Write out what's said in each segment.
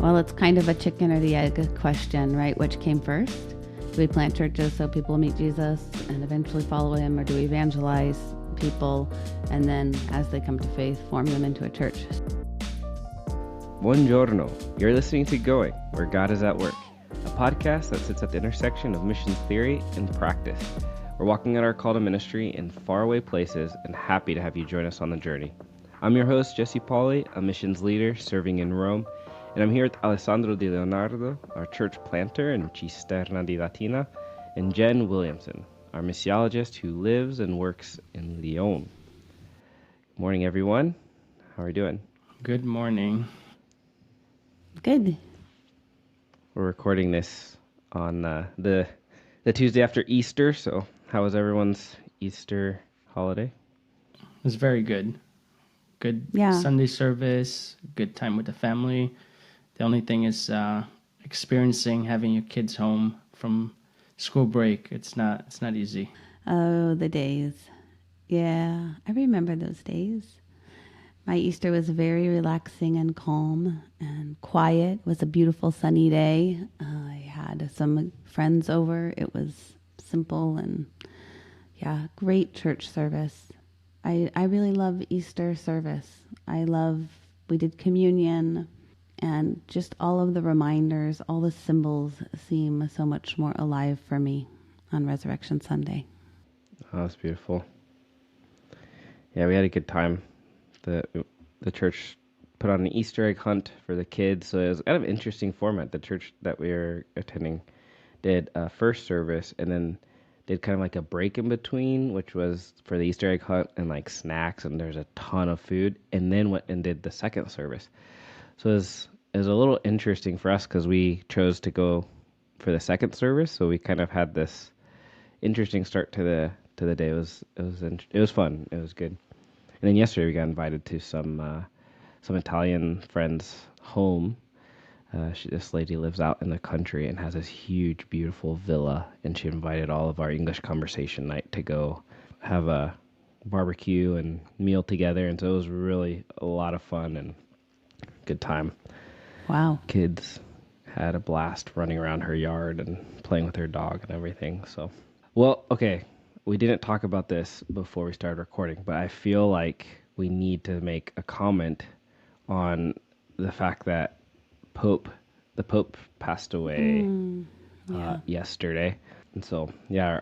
Well, it's kind of a chicken or the egg question, right? Which came first? Do we plant churches so people meet Jesus and eventually follow him, or do we evangelize people and then, as they come to faith, form them into a church? Buongiorno. You're listening to Going, Where God is at Work, a podcast that sits at the intersection of missions theory and practice. We're walking out our call to ministry in faraway places and happy to have you join us on the journey. I'm your host, Jesse Pauli, a missions leader serving in Rome, and I'm here with Alessandro Di Leonardo, our church planter in Cisterna di Latina, and Jen Williamson, our missiologist who lives and works in Lyon. Good morning, everyone. How are you doing? Good morning. Good. We're recording this on the Tuesday after Easter, so how was everyone's Easter holiday? It was very good. Good Sunday service, good time with the family. The only thing is experiencing having your kids home from school break. It's not easy. Oh, the days. Yeah, I remember those days. My Easter was very relaxing and calm and quiet. It was a beautiful sunny day. I had some friends over. It was simple and, great church service. I really love Easter service. We did communion, and just all of the reminders, all the symbols seem so much more alive for me on Resurrection Sunday. Oh, that's beautiful. Yeah, we had a good time. The church put on an Easter egg hunt for the kids, so it was kind of an interesting format. The church that we were attending did a first service and then did kind of like a break in between, which was for the Easter egg hunt and like snacks, and there's a ton of food, and then went and did the second service. So it was a little interesting for us because we chose to go for the second service, so we kind of had this interesting start to the day. It was fun. It was good. And then yesterday we got invited to some Italian friends' home. This lady lives out in the country and has this huge, beautiful villa, and she invited all of our English conversation night to go have a barbecue and meal together. And so it was really a lot of fun and good time. Wow. Kids had a blast running around her yard and playing with her dog and everything. So, well, okay. We didn't talk about this before we started recording, but I feel like we need to make a comment on the fact that the Pope passed away yesterday. And so,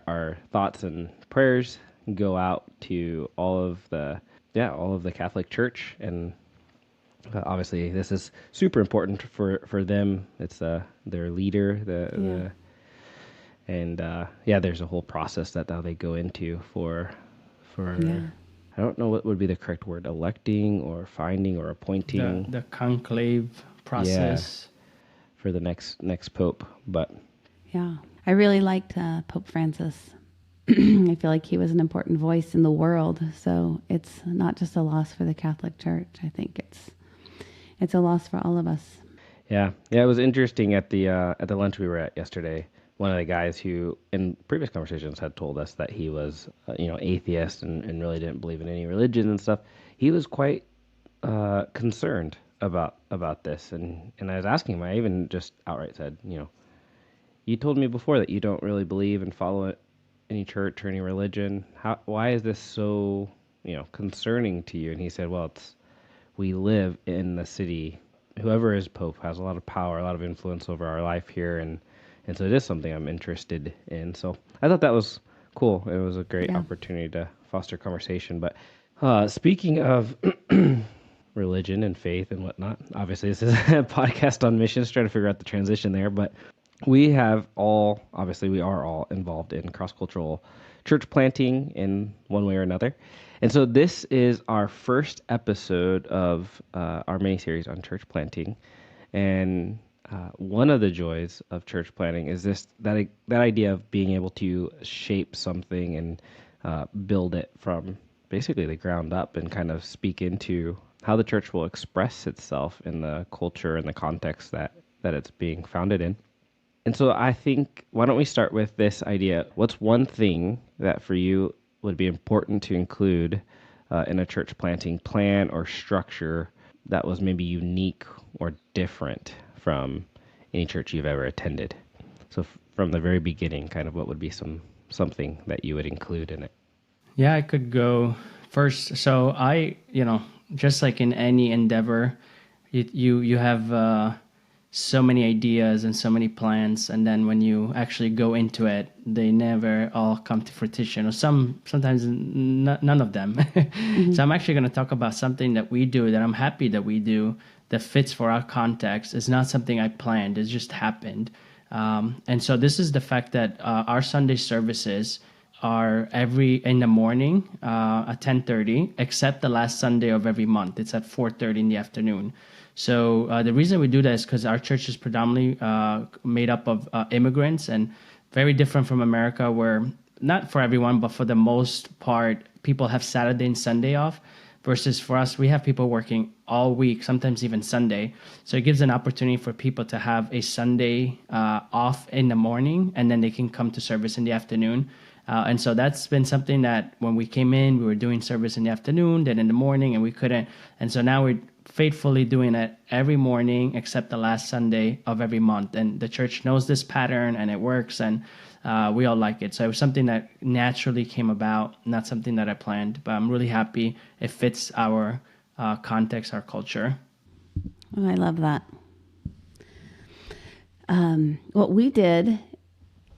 our thoughts and prayers go out to all of the Catholic Church, and obviously this is super important for them. It's their leader, and there's a whole process that now they go into for I don't know what would be the correct word, electing or finding or appointing the conclave process for the next pope. But I really liked Pope Francis. I feel like he was an important voice in the world, so it's not just a loss for the Catholic Church. I think it's a loss for all of us. Yeah, it was interesting at the lunch we were at yesterday. One of the guys who, in previous conversations, had told us that he was, atheist and really didn't believe in any religion and stuff. He was quite concerned about this, and I was asking him. I even just outright said, you told me before that you don't really believe and follow any church or any religion. Why is this so, concerning to you? And he said, well, we live in the city. Whoever is Pope has a lot of power, a lot of influence over our life here, and so it is something I'm interested in. So I thought that was cool. It was a great opportunity to foster conversation. But speaking of religion and faith and whatnot, obviously this is a podcast on missions, trying to figure out the transition there. But we are all involved in cross-cultural church planting in one way or another. And so this is our first episode of our mini-series on church planting. And one of the joys of church planting is that idea of being able to shape something and build it from basically the ground up and kind of speak into how the church will express itself in the culture and the context that it's being founded in. And so I think, why don't we start with this idea? What's one thing that for you would be important to include in a church planting plan or structure that was maybe unique or different from any church you've ever attended. So from the very beginning, kind of what would be something that you would include in it? Yeah, I could go first. So just like in any endeavor, you have so many ideas and so many plans, and then when you actually go into it, they never all come to fruition, or sometimes none of them. So I'm actually going to talk about something that we do that I'm happy that we do that fits for our context. It's not something I planned; it just happened. And so this is the fact that our Sunday services are every in the morning at 10:30, except the last Sunday of every month. It's at 4:30 in the afternoon. So the reason we do that is because our church is predominantly made up of immigrants, and very different from America, where not for everyone, but for the most part, people have Saturday and Sunday off. Versus for us, we have people working all week, sometimes even Sunday. So it gives an opportunity for people to have a Sunday off in the morning, and then they can come to service in the afternoon. And so that's been something that when we came in, we were doing service in the afternoon, then in the morning, and we couldn't. And so now we're faithfully doing it every morning except the last Sunday of every month. And the church knows this pattern, and it works, and we all like it. So it was something that naturally came about, not something that I planned, but I'm really happy it fits our context, our culture. Oh, I love that. What we did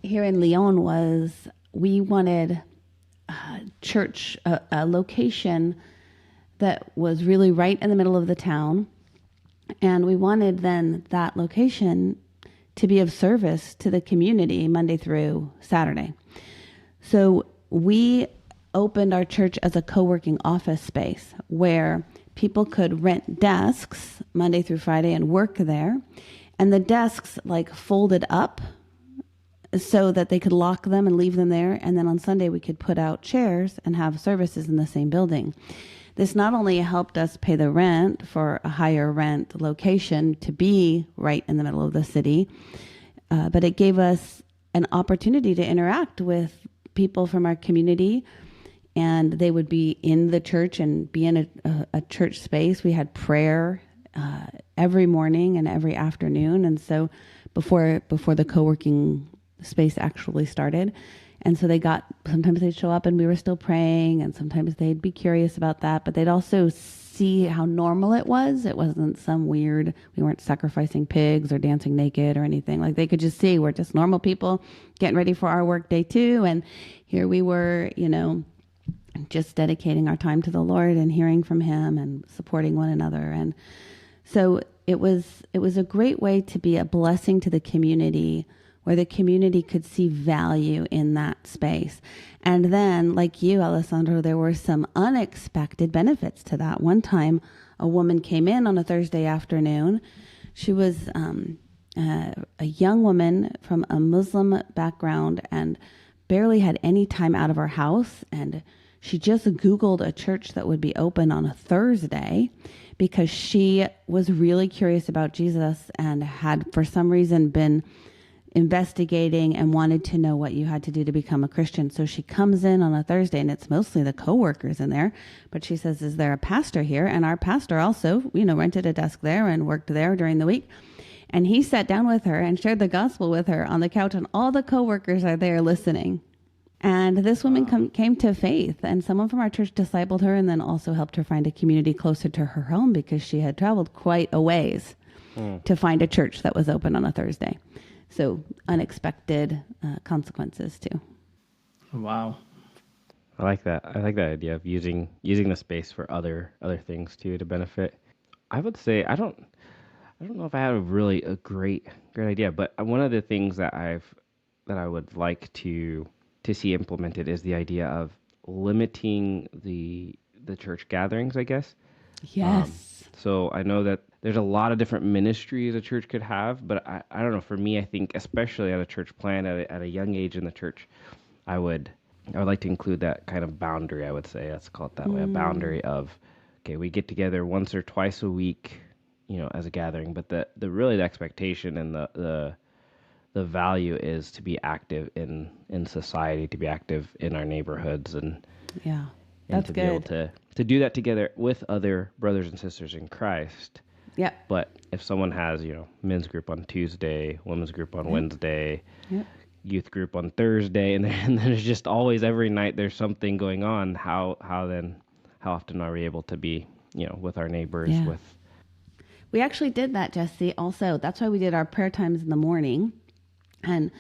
here in Lyon was we wanted a location that was really right in the middle of the town. And we wanted then that location to be of service to the community Monday through Saturday. So we opened our church as a co-working office space where people could rent desks Monday through Friday and work there. And the desks like folded up so that they could lock them and leave them there. And then on Sunday, we could put out chairs and have services in the same building. This not only helped us pay the rent for a higher rent location to be right in the middle of the city, but it gave us an opportunity to interact with people from our community, and they would be in the church and be in a church space. We had prayer every morning and every afternoon, and so before the co-working space actually started. And so sometimes they'd show up and we were still praying, and sometimes they'd be curious about that, but they'd also see how normal it was. It wasn't some weird, we weren't sacrificing pigs or dancing naked or anything. Like they could just see we're just normal people getting ready for our work day too. And here we were, just dedicating our time to the Lord and hearing from him and supporting one another. And so it was a great way to be a blessing to the community, where the community could see value in that space. And then, like you, Alessandro, there were some unexpected benefits to that. One time, a woman came in on a Thursday afternoon. She was a young woman from a Muslim background and barely had any time out of her house. And she just Googled a church that would be open on a Thursday because she was really curious about Jesus and had, for some reason, been investigating and wanted to know what you had to do to become a Christian. So she comes in on a Thursday, and it's mostly the coworkers in there, but she says, is there a pastor here? And our pastor also, rented a desk there and worked there during the week. And he sat down with her and shared the gospel with her on the couch, and all the coworkers are there listening. And this woman came to faith, and someone from our church discipled her and then also helped her find a community closer to her home because she had traveled quite a ways to find a church that was open on a Thursday. So unexpected consequences too. Wow. I like that. I like that idea of using the space for other things too to benefit. I would say I don't know if I have really a great idea, but one of the things that I would like to see implemented is the idea of limiting the church gatherings, I guess. Yes. So I know that there's a lot of different ministries a church could have, but I don't know. For me, I think especially at a church plant at a young age in the church, I would like to include that kind of boundary. I would say, let's call it that way, a boundary of, okay, we get together once or twice a week, as a gathering, but the really the expectation and the value is to be active in society, to be active in our neighborhoods, and yeah, that's to good. be able to do that together with other brothers and sisters in Christ. Yep. But if someone has, men's group on Tuesday, women's group on Wednesday, Yep. youth group on Thursday, and then there's just always every night there's something going on, how often are we able to be, with our neighbors, Yeah. with... We actually did that, Jesse, also. That's why we did our prayer times in the morning. And,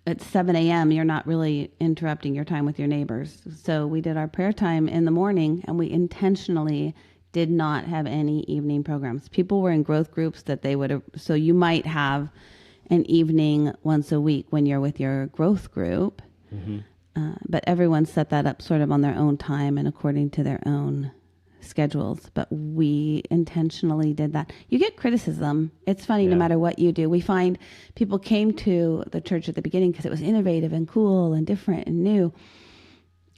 at 7 a.m., you're not really interrupting your time with your neighbors. So we did our prayer time in the morning, and we intentionally did not have any evening programs. People were in growth groups that they would have, so you might have an evening once a week when you're with your growth group. Mm-hmm. But everyone set that up sort of on their own time and according to their own schedules. But we intentionally did that. You get criticism. It's funny, no matter what you do. We find people came to the church at the beginning because it was innovative and cool and different and new.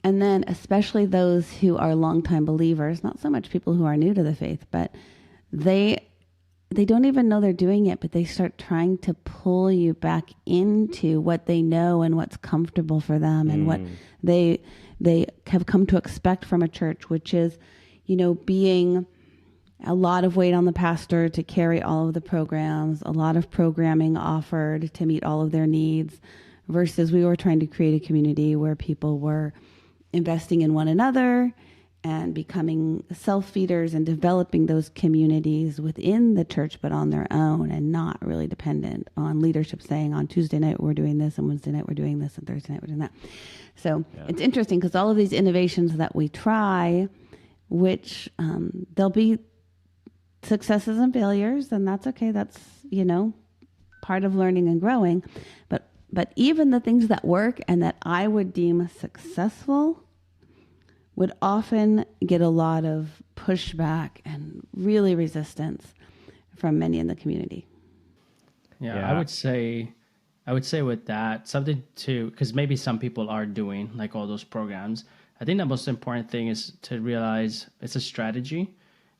And then especially those who are longtime believers, not so much people who are new to the faith, but they don't even know they're doing it, but they start trying to pull you back into what they know and what's comfortable for them and what they have come to expect from a church, which is, being a lot of weight on the pastor to carry all of the programs, a lot of programming offered to meet all of their needs, versus we were trying to create a community where people were investing in one another and becoming self-feeders and developing those communities within the church, but on their own and not really dependent on leadership saying on Tuesday night we're doing this and Wednesday night we're doing this and Thursday night we're doing that. So it's interesting because all of these innovations that we try, which there'll be successes and failures, and that's okay. That's, part of learning and growing. But even the things that work and that I would deem successful would often get a lot of pushback and really resistance from many in the community. Yeah. I would say with that, something to, because maybe some people are doing like all those programs. I think the most important thing is to realize it's a strategy.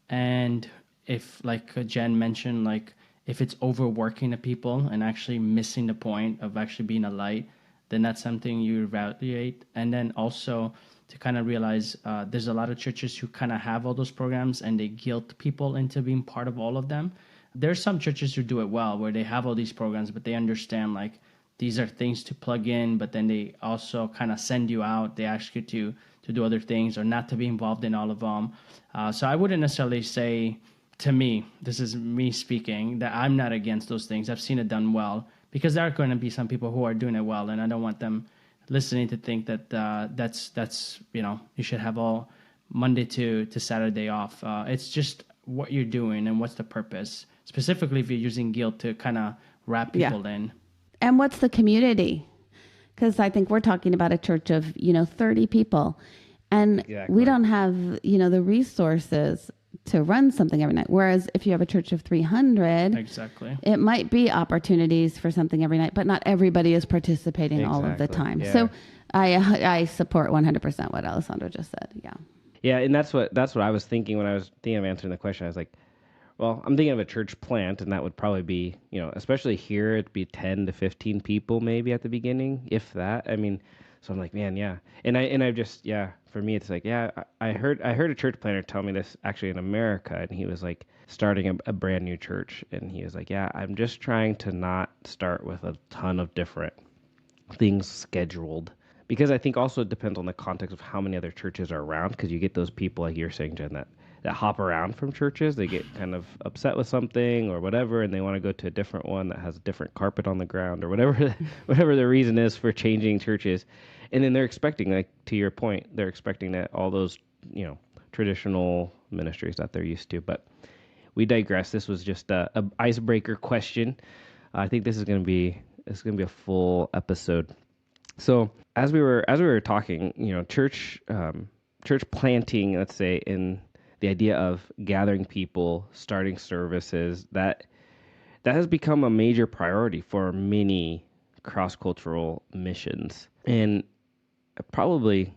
And if, like Jen mentioned, like if it's overworking the people and actually missing the point of actually being a light, then that's something you evaluate. And then also to kind of realize there's a lot of churches who kind of have all those programs and they guilt people into being part of all of them. There's some churches who do it well, where they have all these programs, but they understand like these are things to plug in, but then they also kind of send you out. They ask you to do other things or not to be involved in all of them. So I wouldn't necessarily say, to me, this is me speaking, that I'm not against those things. I've seen it done well, because there are going to be some people who are doing it well, and I don't want them listening to think that that's you should have all Monday to Saturday off. It's just what you're doing and what's the purpose, specifically if you're using guilt to kind of wrap people in. And what's the community? Because I think we're talking about a church of 30 people, and we don't have the resources to run something every night. Whereas if you have a church of 300, exactly, it might be opportunities for something every night, but not everybody is participating all of the time. Yeah. So I support 100% what Alessandro just said. Yeah. Yeah. And that's what I was thinking when I was thinking of answering the question. I was like, well, I'm thinking of a church plant, and that would probably be, especially here, it'd be 10 to 15 people maybe at the beginning, if that. I mean, so I'm like, man, yeah. And I just, for me, it's like, I heard a church planter tell me this actually in America, and he was like starting a brand new church, and he was like, I'm just trying to not start with a ton of different things scheduled. Because I think also it depends on the context of how many other churches are around, because you get those people, like you're saying, Jen, that hop around from churches. They get kind of upset with something or whatever, and they want to go to a different one that has a different carpet on the ground or whatever the reason is for changing churches. And then they're expecting, like to your point, they're expecting that all those, traditional ministries that they're used to. But we digress. This was just a icebreaker question. I think this is going to be a full episode. So as we were talking, church planting, let's say, in the idea of gathering people, starting services, that has become a major priority for many cross-cultural missions, and probably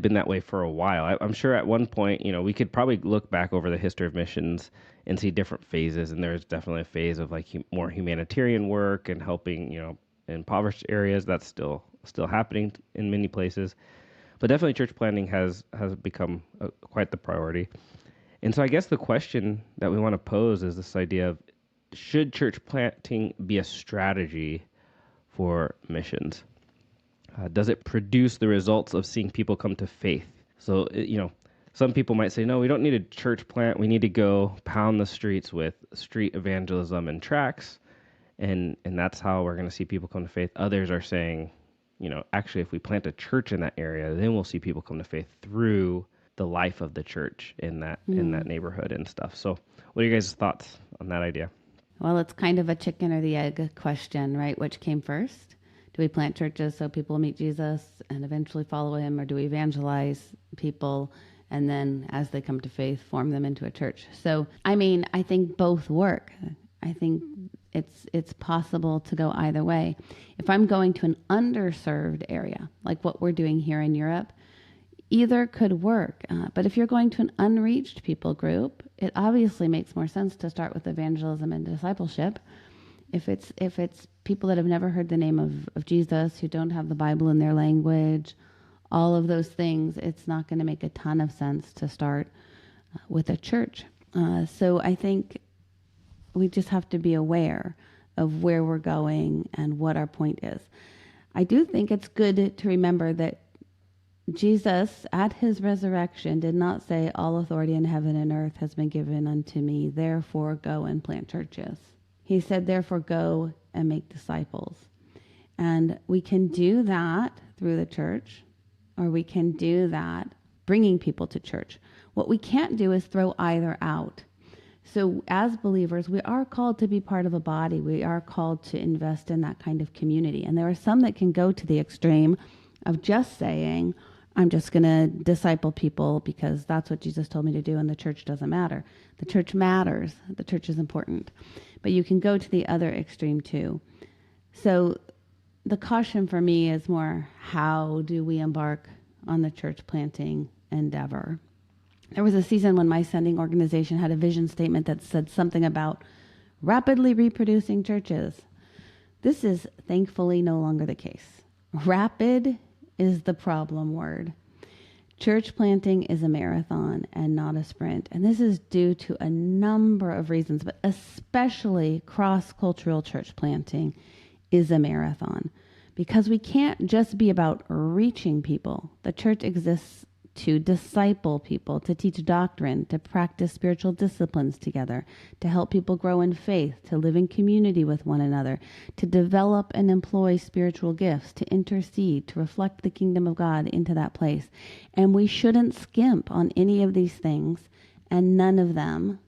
been that way for a while. I'm sure at one point, we could probably look back over the history of missions and see different phases, and there's definitely a phase of like more humanitarian work and helping, impoverished areas. That's still happening in many places, but definitely church planting has become quite the priority. And so I guess the question that we want to pose is this idea of, should church planting be a strategy for missions? Does it produce the results of seeing people come to faith? So, some people might say, no, we don't need a church plant. We need to go pound the streets with street evangelism and tracts. And that's how we're going to see people come to faith. Others are saying, actually, if we plant a church in that area, then we'll see people come to faith through the life of the church in that neighborhood and stuff. So, what are you guys' thoughts on that idea? Well, it's kind of a chicken or the egg question, right? Which came first? Do we plant churches so people meet Jesus and eventually follow him, or do we evangelize people and then, as they come to faith, form them into a church? So, I think both work. I think it's possible to go either way. If I'm going to an underserved area, like what we're doing here in Europe, either could work. But if you're going to an unreached people group, it obviously makes more sense to start with evangelism and discipleship. If it's people that have never heard the name of Jesus, who don't have the Bible in their language, all of those things, it's not going to make a ton of sense to start with a church. So I think we just have to be aware of where we're going and what our point is. I do think it's good to remember that Jesus, at his resurrection, did not say, all authority in heaven and earth has been given unto me, therefore go and plant churches. He said, therefore go and make disciples. And we can do that through the church, or we can do that bringing people to church. What we can't do is throw either out. So as believers, we are called to be part of a body. We are called to invest in that kind of community. And there are some that can go to the extreme of just saying, I'm just going to disciple people because that's what Jesus told me to do, and the church doesn't matter. The church matters. The church is important. But you can go to the other extreme too. So the caution for me is more, how do we embark on the church planting endeavor? There was a season when my sending organization had a vision statement that said something about rapidly reproducing churches. This is thankfully no longer the case. Rapid is the problem word. Church planting is a marathon and not a sprint. And this is due to a number of reasons, but especially cross-cultural church planting is a marathon, because we can't just be about reaching people. The church exists to disciple people, to teach doctrine, to practice spiritual disciplines together, to help people grow in faith, to live in community with one another, to develop and employ spiritual gifts, to intercede, to reflect the kingdom of God into that place. And we shouldn't skimp on any of these things, and none of them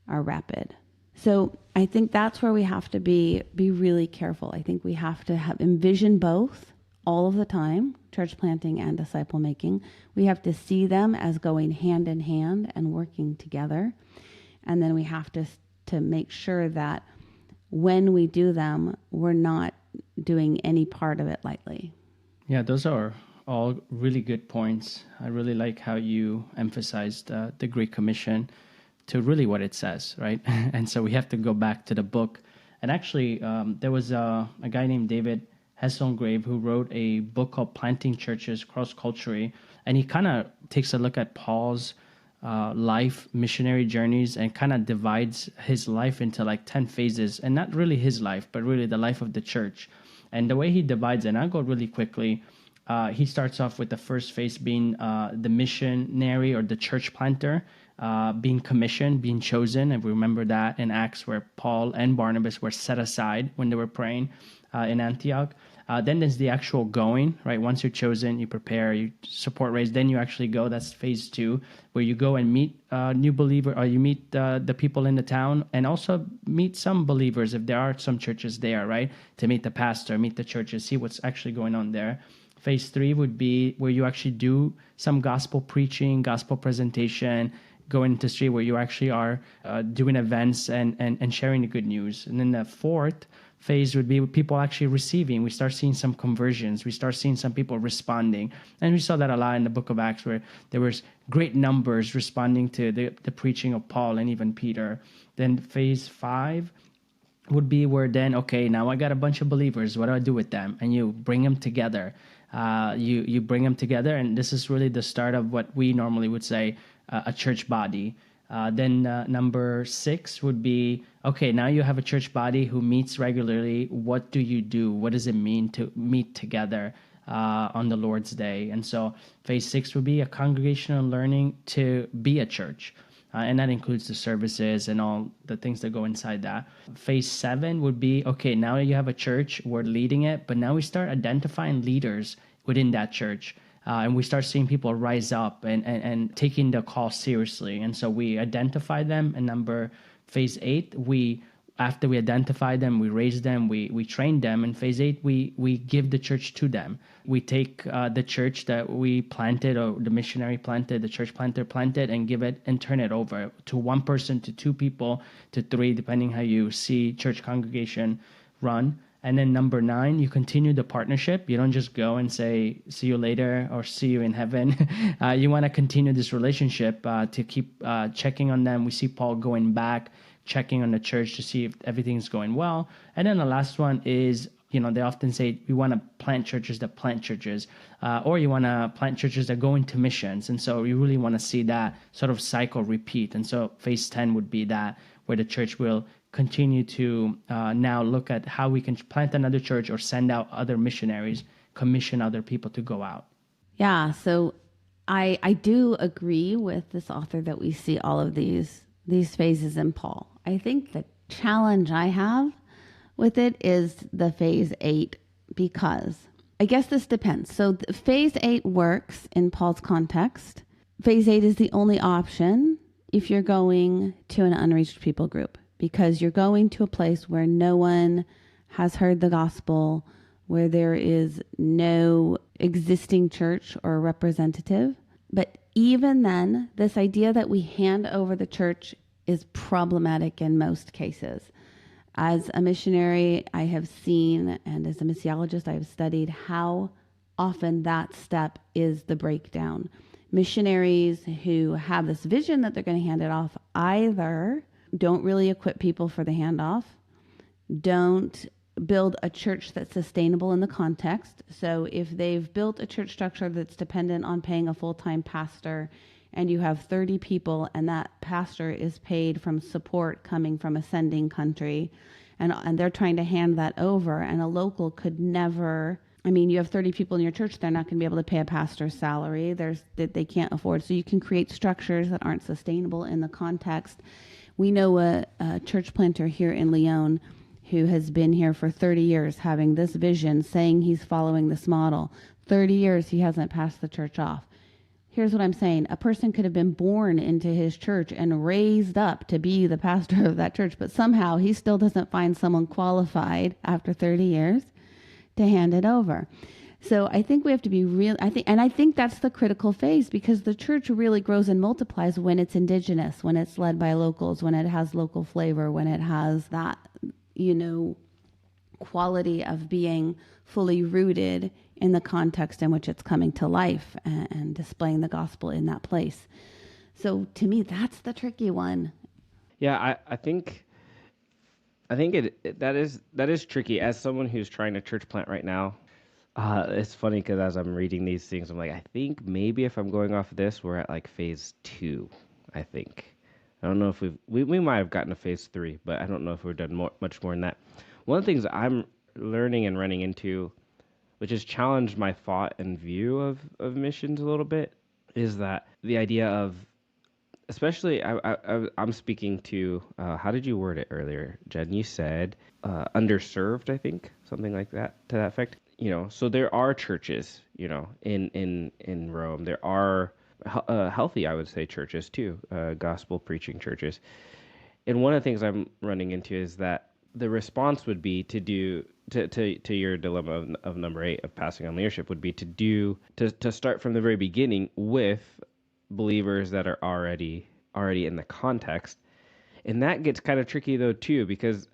are rapid. So I think that's where we have to be really careful. I think we have to envision both all of the time, church planting and disciple making. We have to see them as going hand in hand and working together. And then we have to make sure that when we do them, we're not doing any part of it lightly. Yeah, those are all really good points. I really like how you emphasized the Great Commission to really what it says, right? And so we have to go back to the book. And actually, there was a guy named David Hasselgrave who wrote a book called Planting Churches Cross-Culturally, and he kind of takes a look at Paul's life, missionary journeys, and kind of divides his life into like 10 phases, and not really his life, but really the life of the church. And the way he divides it, and I'll go really quickly, he starts off with the first phase being the missionary or the church planter, being commissioned, being chosen. And we remember that in Acts where Paul and Barnabas were set aside when they were praying in Antioch. Then there's the actual going, right? Once you're chosen, you prepare, you support raise, then you actually go. That's phase 2, where you go and meet new believer, or you meet the people in the town, and also meet some believers if there are some churches there, right? To meet the pastor, meet the churches, see what's actually going on there. Phase 3 would be where you actually do some gospel preaching, gospel presentation, go into the street where you actually are doing events and sharing the good news. And then the fourth phase would be people actually receiving. We start seeing some conversions. We start seeing some people responding. And we saw that a lot in the book of Acts, where there was great numbers responding to the preaching of Paul and even Peter. Then phase 5 would be where then, okay, now I got a bunch of believers. What do I do with them? And you bring them together. You bring them together. And this is really the start of what we normally would say a church body. Then number 6 would be, okay, now you have a church body who meets regularly. What do you do? What does it mean to meet together on the Lord's Day? And so phase 6 would be a congregational learning to be a church. And that includes the services and all the things that go inside that. Phase 7 would be, okay, now you have a church, we're leading it, but now we start identifying leaders within that church. And we start seeing people rise up and taking the call seriously. And so we identify them. And phase 8, after we identify them, we raise them, we train them. And phase 8, we give the church to them. We take the church that we planted, or the missionary planted, the church planter planted, and give it and turn it over to one person, to 2 people, to 3, depending how you see church congregation run. And then number 9, you continue the partnership. You don't just go and say, see you later or see you in heaven. You want to continue this relationship to keep checking on them. We see Paul going back, checking on the church to see if everything's going well. And then the last one is, they often say, we want to plant churches that plant churches, or you want to plant churches that go into missions. And so you really want to see that sort of cycle repeat. And so phase 10 would be that, where the church will continue to now look at how we can plant another church or send out other missionaries, commission other people to go out. Yeah, so I do agree with this author that we see all of these phases in Paul. I think the challenge I have with it is the phase 8, because I guess this depends. So phase 8 works in Paul's context. Phase 8 is the only option if you're going to an unreached people group, because you're going to a place where no one has heard the gospel, where there is no existing church or representative. But even then, this idea that we hand over the church is problematic in most cases. As a missionary, I have seen, and as a missiologist, I have studied how often that step is the breakdown. Missionaries who have this vision that they're going to hand it off either don't really equip people for the handoff, don't build a church that's sustainable in the context. So if they've built a church structure that's dependent on paying a full-time pastor, and you have 30 people and that pastor is paid from support coming from a sending country, and they're trying to hand that over, and a local could never, you have 30 people in your church, they're not going to be able to pay a pastor's salary. That they can't afford. So you can create structures that aren't sustainable in the context. We know a church planter here in Lyon who has been here for 30 years having this vision, saying he's following this model. 30 years he hasn't passed the church off. Here's what I'm saying. A person could have been born into his church and raised up to be the pastor of that church, but somehow he still doesn't find someone qualified after 30 years to hand it over. So I think we have to be real. I think that's the critical phase, because the church really grows and multiplies when it's indigenous, when it's led by locals, when it has local flavor, when it has that, quality of being fully rooted in the context in which it's coming to life and displaying the gospel in that place. So to me, that's the tricky one. Yeah, I think that is tricky. As someone who's trying to church plant right now, it's funny because as I'm reading these things, I'm like, I think maybe if I'm going off of this, we're at like phase 2. I think. I don't know if we might have gotten to phase 3, but I don't know if we've done much more than that. One of the things I'm learning and running into, which has challenged my thought and view of missions a little bit, is that the idea of, especially I'm speaking to, how did you word it earlier, Jen? You said underserved, I think, something like that, to that effect. So there are churches, in Rome. There are healthy, I would say, churches too, gospel preaching churches. And one of the things I'm running into is that the response would be to do to your dilemma of number 8 of passing on leadership would be to start from the very beginning with believers that are already in the context. And that gets kind of tricky though too, because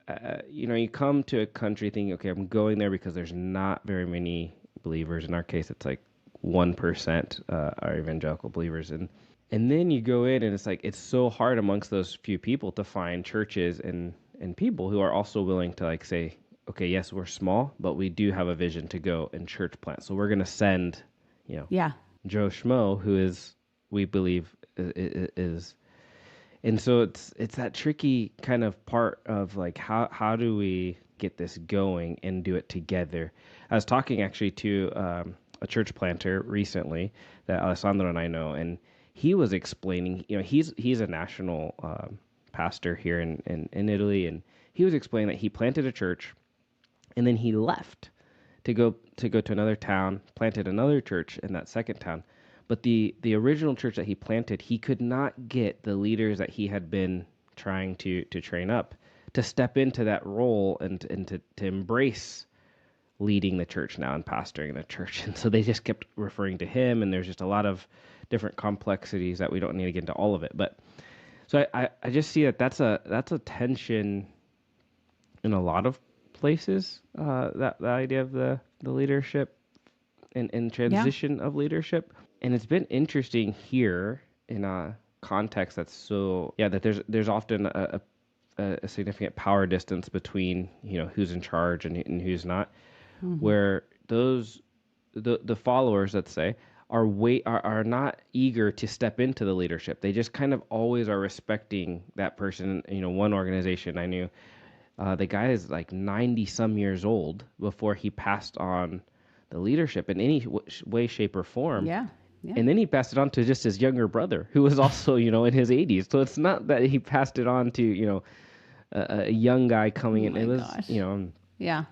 you come to a country thinking, okay, I'm going there because there's not very many believers. In our case, it's like 1% are evangelical believers, and then you go in and it's like it's so hard amongst those few people to find churches and people who are also willing to like say, okay, yes, we're small, but we do have a vision to go and church plant. So we're going to send, Joe Schmo, who is, we believe, is And so it's that tricky kind of part of like how do we get this going and do it together. I was talking actually to a church planter recently that Alessandro and I know, and he was explaining, he's a national pastor here in Italy, and he was explaining that he planted a church and then he left to go to another town, planted another church in that second town. But the original church that he planted, he could not get the leaders that he had been trying to train up to step into that role and to embrace leading the church now and pastoring the church. And so they just kept referring to him, and there's just a lot of different complexities that we don't need to get into all of it. But so I just see that that's a tension in a lot of places, that the idea of the leadership and transition of leadership. And it's been interesting here in a context that's that there's often a significant power distance between who's in charge and who's not, where the followers, let's say, are not eager to step into the leadership. They just kind of always are respecting that person. One organization I knew, the guy is like 90 some years old before he passed on the leadership in any way, shape, or form. Yeah. Yeah. And then he passed it on to just his younger brother, who was also, in his 80s. So it's not that he passed it on to, a young guy coming in. It was, gosh. Yeah.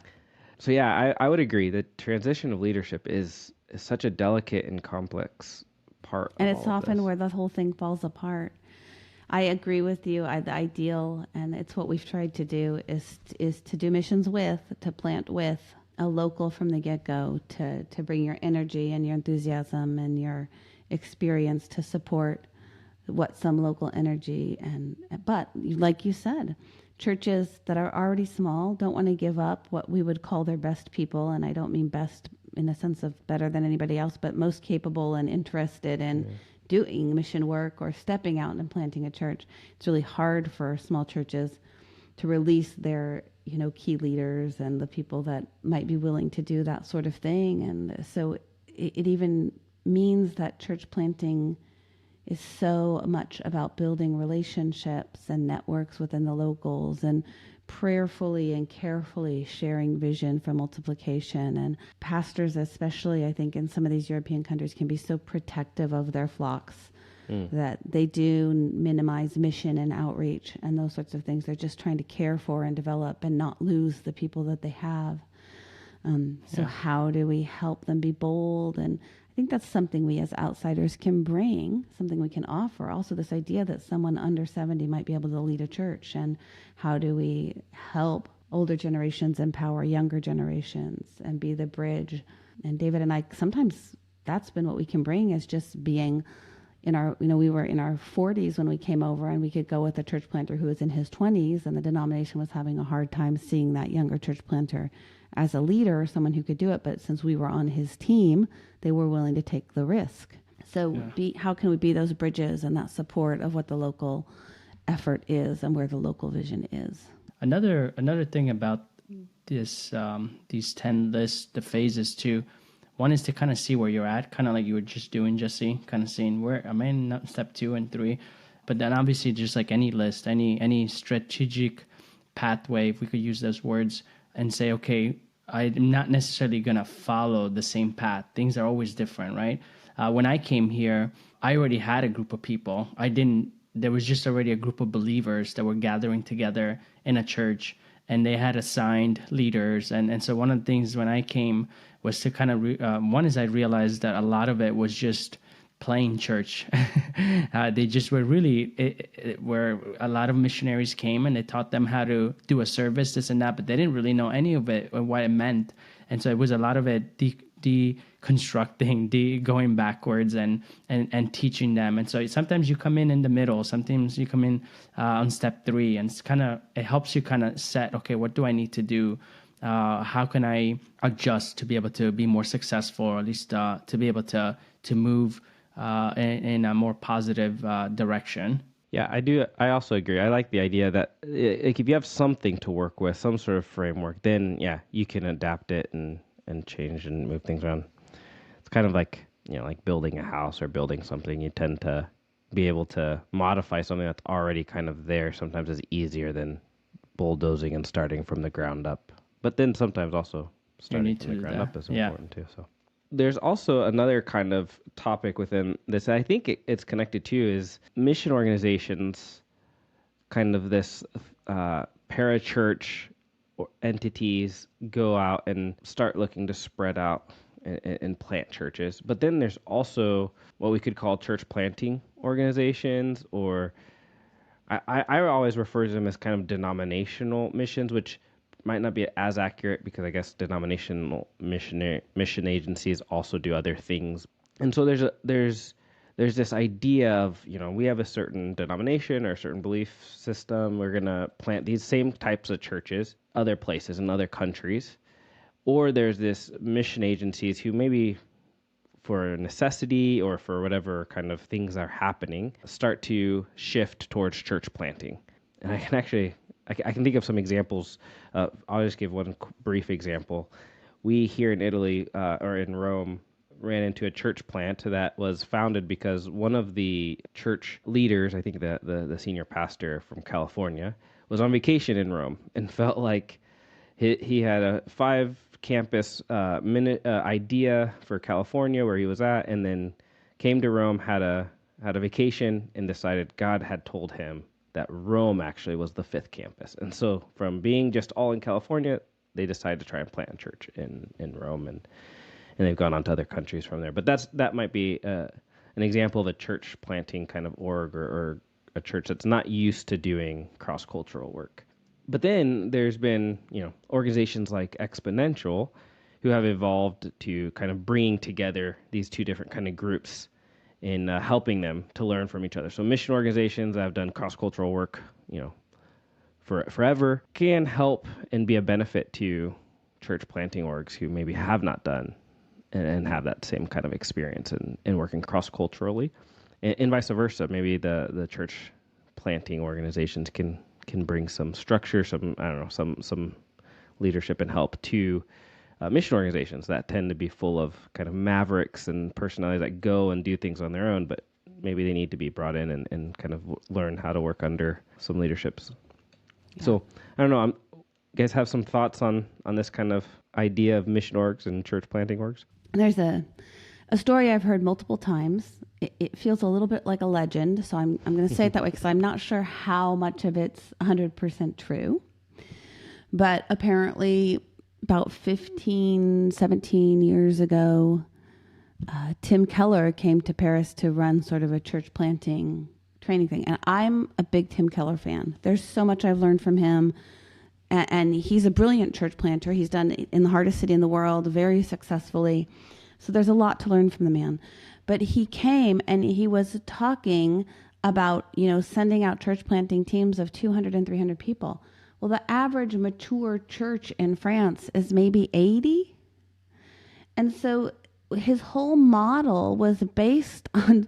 So yeah, I would agree. The transition of leadership is such a delicate and complex part. And it's often where the whole thing falls apart. I agree with you. The ideal, and it's what we've tried to do, is to do missions with, to plant with a local from the get-go, to bring your energy and your enthusiasm and your experience to support what some local energy. But like you said, churches that are already small don't want to give up what we would call their best people. And I don't mean best in a sense of better than anybody else, but most capable and interested in doing mission work or stepping out and planting a church. It's really hard for small churches to release their, key leaders and the people that might be willing to do that sort of thing. And so it even means that church planting is so much about building relationships and networks within the locals and prayerfully and carefully sharing vision for multiplication. And pastors, especially, I think, in some of these European countries, can be so protective of their flocks that they do minimize mission and outreach and those sorts of things. They're just trying to care for and develop and not lose the people that they have. So how do we help them be bold? And I think that's something we as outsiders can bring, something we can offer. Also, this idea that someone under 70 might be able to lead a church, and how do we help older generations empower younger generations and be the bridge? And David and I, sometimes that's been what we can bring, is just being in our, we were in our 40s when we came over, and we could go with a church planter who was in his 20s, and the denomination was having a hard time seeing that younger church planter as a leader, someone who could do it. But since we were on his team, they were willing to take the risk. So how can we be those bridges and that support of what the local effort is and where the local vision is? Another thing about this, these 10 lists, the phases too, one is to kind of see where you're at, kind of like you were just doing, Jesse, kind of seeing where am I in step 2 and 3. But then obviously, just like any list, any strategic pathway, if we could use those words, and say, okay, I'm not necessarily going to follow the same path. Things are always different, right? When I came here, I already had a group of people. There was just already a group of believers that were gathering together in a church, and they had assigned leaders. And so one of the things when I came was to kind of, one is I realized that a lot of it was just plain church. They just were really, where a lot of missionaries came and they taught them how to do a service, this and that, but they didn't really know any of it or what it meant. And so it was a lot of it deconstructing, going backwards and teaching them. And so sometimes you come in the middle, sometimes you come in on step 3, and it helps you kind of set, okay, what do I need to do? How can I adjust to be able to be more successful, or at least to be able to move in a more positive direction? Yeah, I do. I also agree. I like the idea that if you have something to work with, some sort of framework, then you can adapt it and change and move things around. It's kind of like, like building a house or building something. You tend to be able to modify something that's already kind of there sometimes is easier than bulldozing and starting from the ground up. But then sometimes also starting from the ground up is important too. So there's also another kind of topic within this. I think it's connected to is mission organizations, kind of this parachurch entities go out and start looking to spread out and plant churches. But then there's also what we could call church planting organizations, or I always refer to them as kind of denominational missions, which might not be as accurate because I guess denominational mission agencies also do other things. And so there's this idea of, we have a certain denomination or a certain belief system. We're going to plant these same types of churches other places in other countries. Or there's this mission agencies who maybe for necessity or for whatever kind of things are happening, start to shift towards church planting. And I can think of some examples. I'll just give one brief example. We here in Italy or in Rome ran into a church plant that was founded because one of the church leaders, I think the senior pastor from California, was on vacation in Rome and felt like he had a 5-campus idea for California where he was at, and then came to Rome, had a vacation, and decided God had told him that Rome actually was the 5th campus. And so from being just all in California, they decided to try and plant a church in Rome, and they've gone on to other countries from there. But that might be an example of a church planting kind of org or a church that's not used to doing cross-cultural work. But then there's been, organizations like Exponential who have evolved to kind of bring together these two different kind of groups in helping them to learn from each other. So mission organizations that have done cross-cultural work, for forever can help and be a benefit to church planting orgs who maybe have not done and have that same kind of experience in working cross-culturally, and vice versa. Maybe the church planting organizations can bring some structure, some leadership and help to mission organizations that tend to be full of kind of mavericks and personalities that go and do things on their own, but maybe they need to be brought in and kind of learn how to work under some leaderships. Yeah. So I don't know. You guys have some thoughts on this kind of idea of mission orgs and church planting orgs? There's a story I've heard multiple times. It feels a little bit like a legend, so I'm going to say it that way because I'm not sure how much of it's 100% true. But apparently about 15, 17 years ago, Tim Keller came to Paris to run sort of a church planting training thing. And I'm a big Tim Keller fan. There's so much I've learned from him. And he's a brilliant church planter. He's done it in the hardest city in the world very successfully. So there's a lot to learn from the man. But he came and he was talking about, sending out church planting teams of 200 and 300 people. Well, the average mature church in France is maybe 80. And so his whole model was based on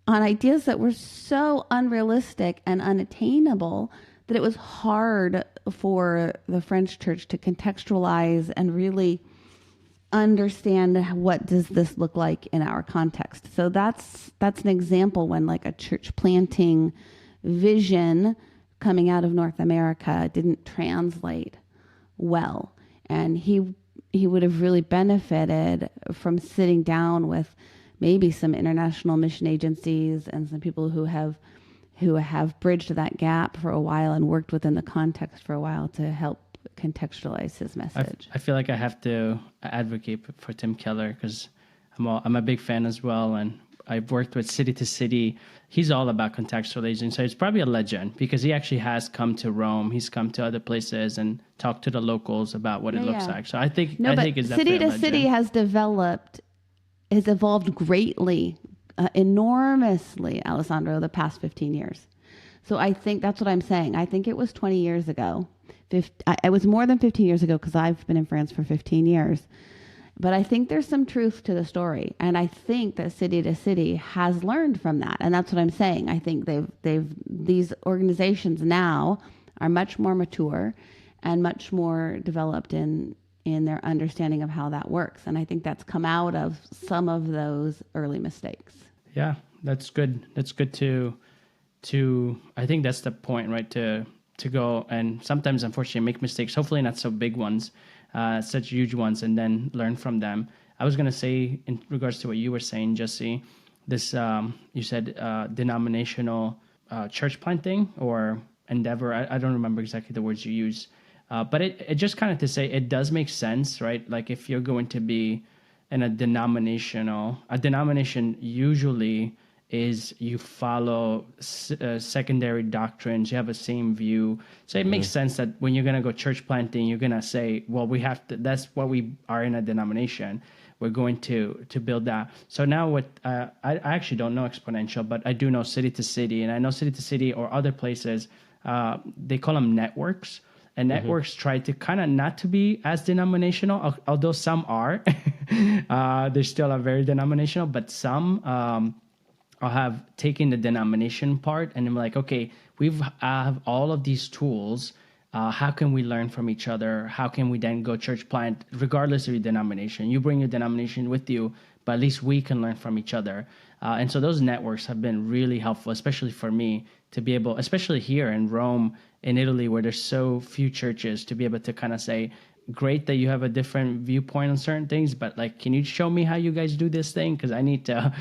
ideas that were so unrealistic and unattainable that it was hard for the French church to contextualize and really understand what does this look like in our context. So that's an example when like a church planting vision coming out of North America didn't translate well. And he would have really benefited from sitting down with maybe some international mission agencies and some people who have bridged that gap for a while and worked within the context for a while to help contextualize his message. I feel like I have to advocate for Tim Keller because I'm a big fan as well, and I've worked with City to City. He's all about contextualizing, so it's probably a legend because he actually has come to Rome. He's come to other places and talked to the locals about what it looks like. So I think it's City to City has evolved greatly, enormously, Alessandro, the past 15 years. So I think that's what I'm saying. I think it was 20 years ago. It was more than 15 years ago because I've been in France for 15 years. But I think there's some truth to the story. And I think that City to City has learned from that. And that's what I'm saying. I think these organizations now are much more mature and much more developed in their understanding of how that works. And I think that's come out of some of those early mistakes. Yeah, That's good. That's good to I think that's the point, right? To go and sometimes unfortunately make mistakes, hopefully not so big ones, such huge ones, and then learn from them. I was going to say in regards to what you were saying, Jesse, this you said denominational church planting or endeavor. I don't remember exactly the words you use, but it just kind of to say it does make sense, right? Like if you're going to be in a denomination usually is you follow secondary doctrines, you have the same view. So it makes sense that when you're going to go church planting, you're going to say, well, we have to, that's what we are in a denomination. We're going to build that. So now what, I actually don't know exponential, but I do know city to city, and I know city to city or other places, they call them networks. And networks try to kind of not to be as denominational, although some are. They still are very denominational, but some I'll have taken the denomination part and I'm like, okay, I have all of these tools. How can we learn from each other? How can we then go church plant, regardless of your denomination? You bring your denomination with you, but at least we can learn from each other. And so those networks have been really helpful, especially for me to be able, especially here in Rome, in Italy, where there's so few churches, to be able to kind of say, great that you have a different viewpoint on certain things, but like, can you show me how you guys do this thing? Because I need to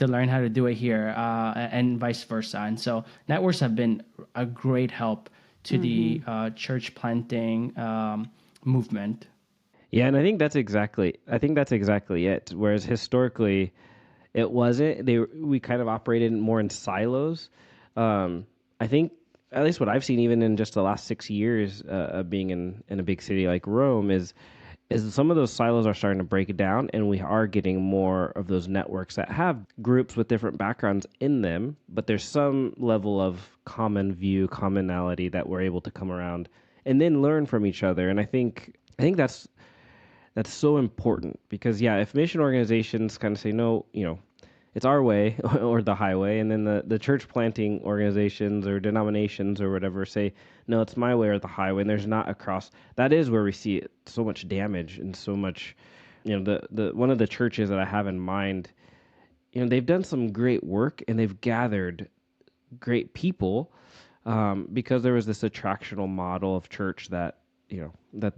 learn how to do it here, and vice versa. And so networks have been a great help to the church planting movement. Yeah, and I think that's exactly it. Whereas historically, it wasn't. We kind of operated more in silos. I think at least what I've seen, even in just the last 6 years of being in a big city like Rome, is some of those silos are starting to break down, and we are getting more of those networks that have groups with different backgrounds in them, but there's some level of common view, commonality that we're able to come around and then learn from each other. And I think that's so important because yeah, if mission organizations kind of say no, it's our way or the highway, and then the church planting organizations or denominations or whatever say no, it's my way or the highway, and there's not a cross. That is where we see so much damage and so much. The one of the churches that I have in mind, they've done some great work and they've gathered great people, because there was this attractional model of church that that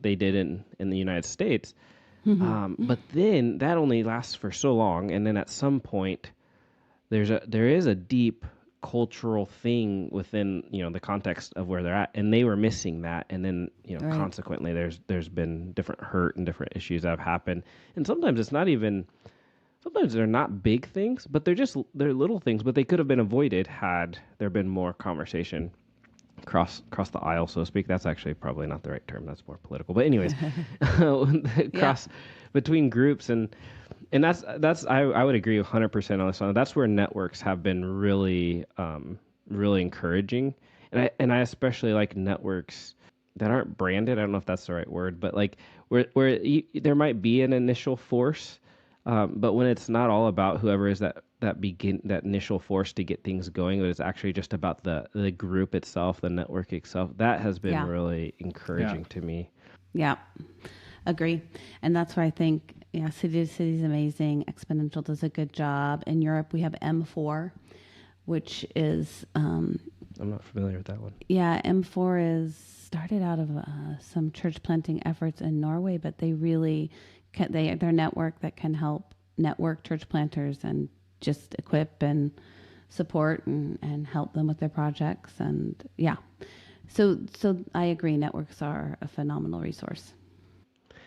they did in the United States. But then that only lasts for so long, and then at some point, there is a deep cultural thing within the context of where they're at, and they were missing that, and then Right. consequently, there's been different hurt and different issues that have happened, and sometimes it's not even. Sometimes they're not big things, but they're little things, but they could have been avoided had there been more conversation across the aisle, so to speak. That's actually probably not the right term. That's more political. But anyways, across between groups, and that's I would agree 100% on this one. That's where networks have been really really encouraging, and I especially like networks that aren't branded. I don't know if that's the right word, but like there might be an initial force, but when it's not all about whoever is that initial force to get things going, but it's actually just about the group itself, the network itself, that has been really encouraging to me. Yeah, agree. And that's why I think, City to City is amazing. Exponential does a good job. In Europe, we have M4, which is... I'm not familiar with that one. Yeah, M4 is started out of some church planting efforts in Norway, but they really... they're a network that can help network church planters and just equip and support and help them with their projects. And so I agree, networks are a phenomenal resource.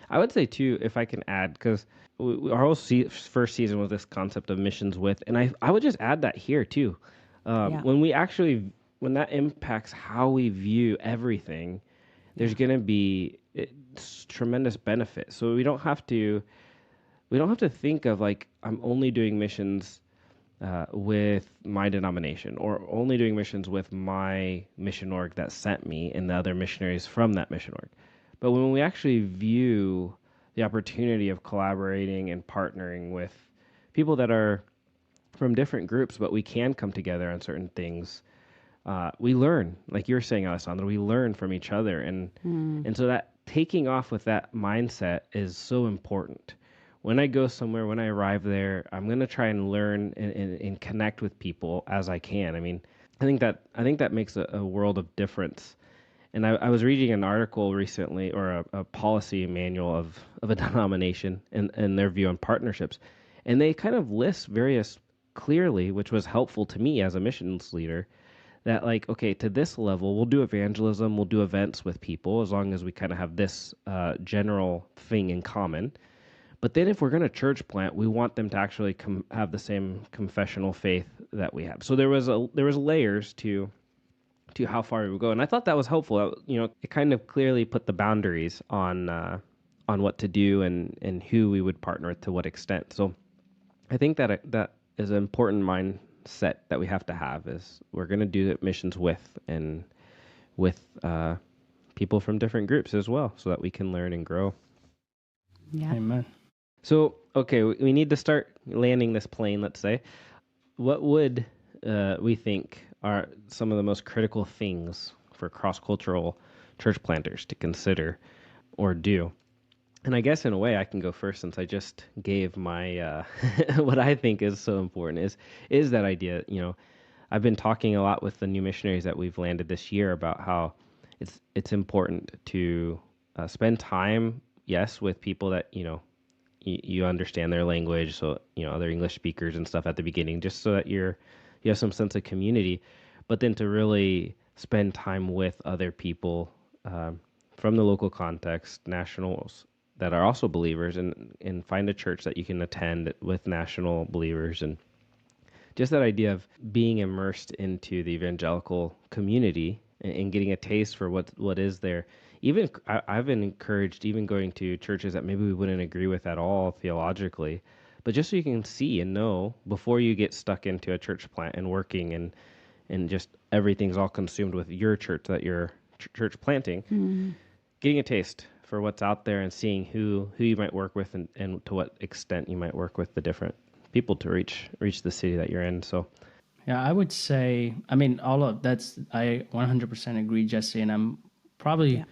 I would say too, if I can add, because our whole first season was this concept of missions with, and I would just add that here too. When that impacts how we view everything, there's going to be tremendous benefit. So we don't have to think of like, I'm only doing missions with my denomination, or only doing missions with my mission org that sent me and the other missionaries from that mission org. But when we actually view the opportunity of collaborating and partnering with people that are from different groups, but we can come together on certain things, we learn. Like you were saying, Alessandro, we learn from each other, and so that taking off with that mindset is so important. when I go somewhere, when I arrive there, I'm going to try and learn and connect with people as I can. I mean, I think that makes a world of difference. And I was reading an article recently, or a policy manual of a denomination and their view on partnerships. And they kind of list various clearly, which was helpful to me as a missions leader, that like, okay, to this level, we'll do evangelism, we'll do events with people as long as we kind of have this general thing in common. But then if we're going to church plant, we want them to actually have the same confessional faith that we have. So there was layers to how far we would go, and I thought that was helpful. You know, it kind of clearly put the boundaries on what to do and who we would partner with to what extent. So I think that is an important mindset that we have to have, is we're going to do missions with people from different groups as well, so that we can learn and grow. Yeah. Amen. So, okay, we need to start landing this plane, let's say. What would we think are some of the most critical things for cross-cultural church planters to consider or do? And I guess in a way I can go first, since I just gave my what I think is so important is that idea. You know, I've been talking a lot with the new missionaries that we've landed this year about how it's important to spend time, yes, with people that you understand their language, so other English speakers and stuff at the beginning, just so that you have some sense of community, but then to really spend time with other people from the local context, nationals that are also believers, and find a church that you can attend with national believers. And just that idea of being immersed into the evangelical community and getting a taste for what is there. Even I've been encouraged, even going to churches that maybe we wouldn't agree with at all theologically, but just so you can see and know before you get stuck into a church plant and working and just everything's all consumed with your church that you're church planting, getting a taste for what's out there and seeing who you might work with and to what extent you might work with the different people to reach the city that you're in. So yeah, I would say, I mean, all of that's, I 100% agree, Jesse, and I'm probably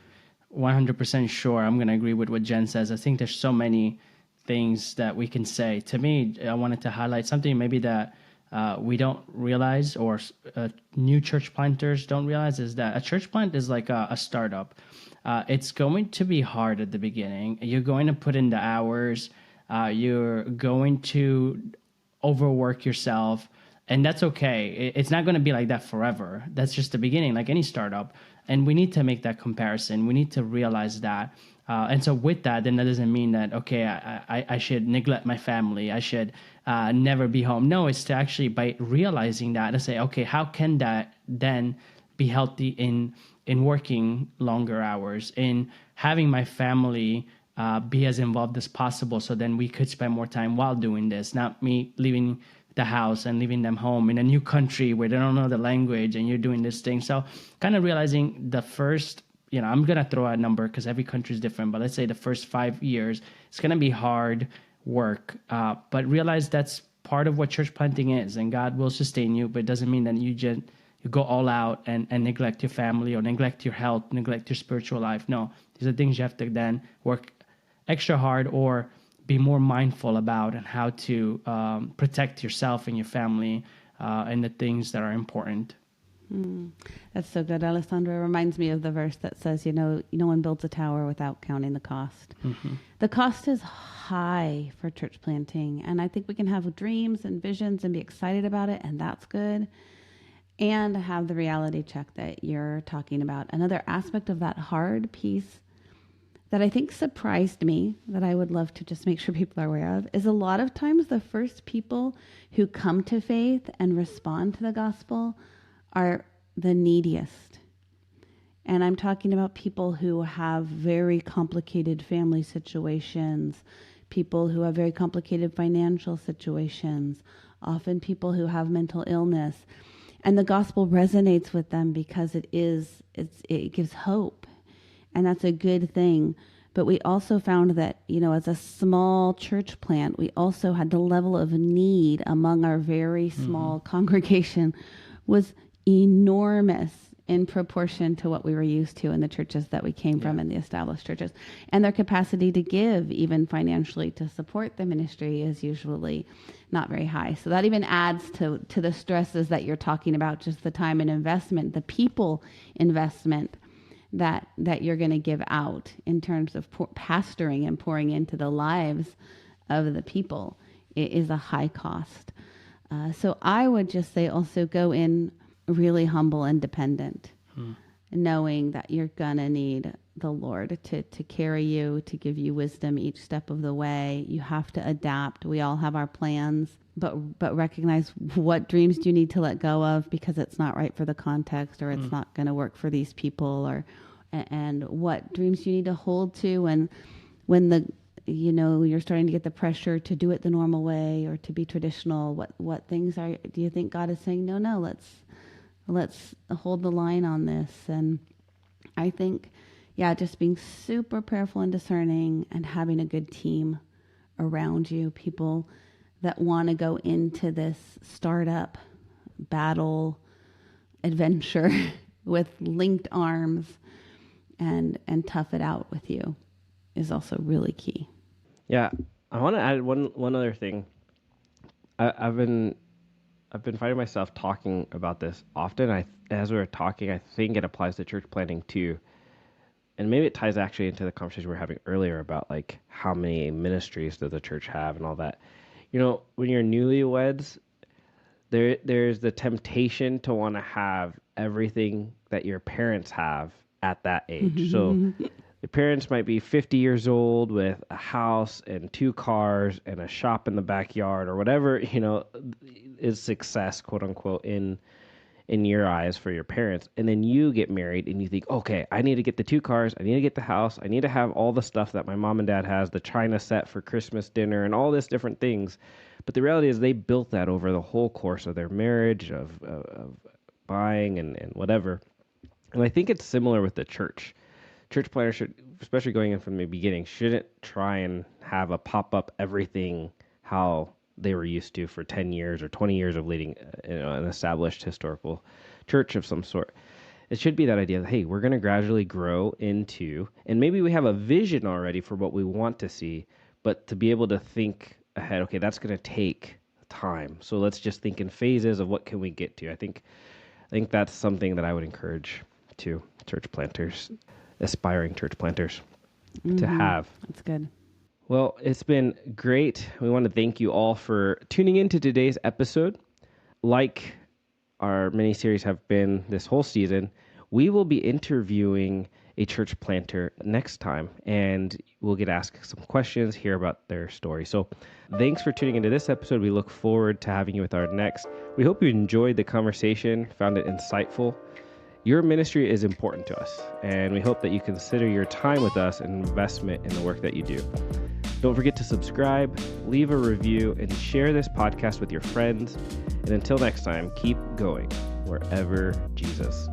100% sure I'm going to agree with what Jen says. I think there's so many things that we can say. To me, I wanted to highlight something maybe that we don't realize, or new church planters don't realize, is that a church plant is like a startup. It's going to be hard at the beginning. You're going to put in the hours. You're going to overwork yourself. And that's okay. It's not going to be like that forever. That's just the beginning, like any startup. And we need to make that comparison. We need to realize that. And so with that, then that doesn't mean that, okay, I should neglect my family. I should never be home. No, it's to actually, by realizing that, to say, okay, how can that then be healthy in working longer hours, in having my family be as involved as possible, so then we could spend more time while doing this, not me leaving the house and leaving them home in a new country where they don't know the language and you're doing this thing. So kind of realizing the first, I'm going to throw a number because every country is different, but let's say the first 5 years, it's going to be hard work. But realize that's part of what church planting is, and God will sustain you, but it doesn't mean that you go all out and neglect your family or neglect your health, neglect your spiritual life. No, these are things you have to then work extra hard or be more mindful about, and how to protect yourself and your family and the things that are important. That's so good, Alessandro. It reminds me of the verse that says, no one builds a tower without counting the cost. Mm-hmm. The cost is high for church planting, and I think we can have dreams and visions and be excited about it, and that's good. And have the reality check that you're talking about. Another aspect of that hard piece that I think surprised me, that I would love to just make sure people are aware of, is a lot of times the first people who come to faith and respond to the gospel are the neediest. And I'm talking about people who have very complicated family situations, people who have very complicated financial situations, often people who have mental illness. And the gospel resonates with them because it gives hope. And that's a good thing. But we also found that, as a small church plant, we also had the level of need among our very small congregation was enormous. in proportion to what we were used to in the churches that we came from, in the established churches. And their capacity to give, even financially, to support the ministry is usually not very high. So that even adds to the stresses that you're talking about, just the time and investment, the people investment that you're going to give out in terms of pastoring and pouring into the lives of the people. It is a high cost. So I would just say also go in really humble and dependent, knowing that you're going to need the Lord to carry you, to give you wisdom each step of the way. You have to adapt. We all have our plans, but recognize what dreams do you need to let go of because it's not right for the context, or it's not going to work for these people, and what dreams you need to hold to. And when you're starting to get the pressure to do it the normal way or to be traditional, what things do you think God is saying, no, let's hold the line on this? And I think, just being super prayerful and discerning and having a good team around you, people that want to go into this startup battle adventure with linked arms and tough it out with you, is also really key. Yeah, I want to add one other thing. I've been finding myself talking about this often. As we were talking, I think it applies to church planting too, and maybe it ties actually into the conversation we were having earlier about like how many ministries does the church have and all that. When you're newlyweds, there's the temptation to want to have everything that your parents have at that age. So your parents might be 50 years old with a house and 2 cars and a shop in the backyard, or whatever, is success, quote unquote, in your eyes for your parents. And then you get married and you think, okay, I need to get the 2 cars. I need to get the house. I need to have all the stuff that my mom and dad has, the china set for Christmas dinner and all this different things. But the reality is they built that over the whole course of their marriage, of buying and whatever. And I think it's similar with the church. Church planners should, especially going in from the beginning, shouldn't try and have a pop-up everything how they were used to for 10 years or 20 years of leading an established historical church of some sort. It should be that idea that, hey, we're going to gradually grow into, and maybe we have a vision already for what we want to see, but to be able to think ahead, okay, that's going to take time. So let's just think in phases of what can we get to. I think that's something that I would encourage to church planters, aspiring church planters, to have. That's good. Well, it's been great. We want to thank you all for tuning into today's episode. Like our mini-series have been this whole season, we will be interviewing a church planter next time, and we'll get asked some questions, hear about their story. So thanks for tuning into this episode. We look forward to having you with our next. We hope you enjoyed the conversation, found it insightful. Your ministry is important to us, and we hope that you consider your time with us an investment in the work that you do. Don't forget to subscribe, leave a review, and share this podcast with your friends. And until next time, keep going wherever Jesus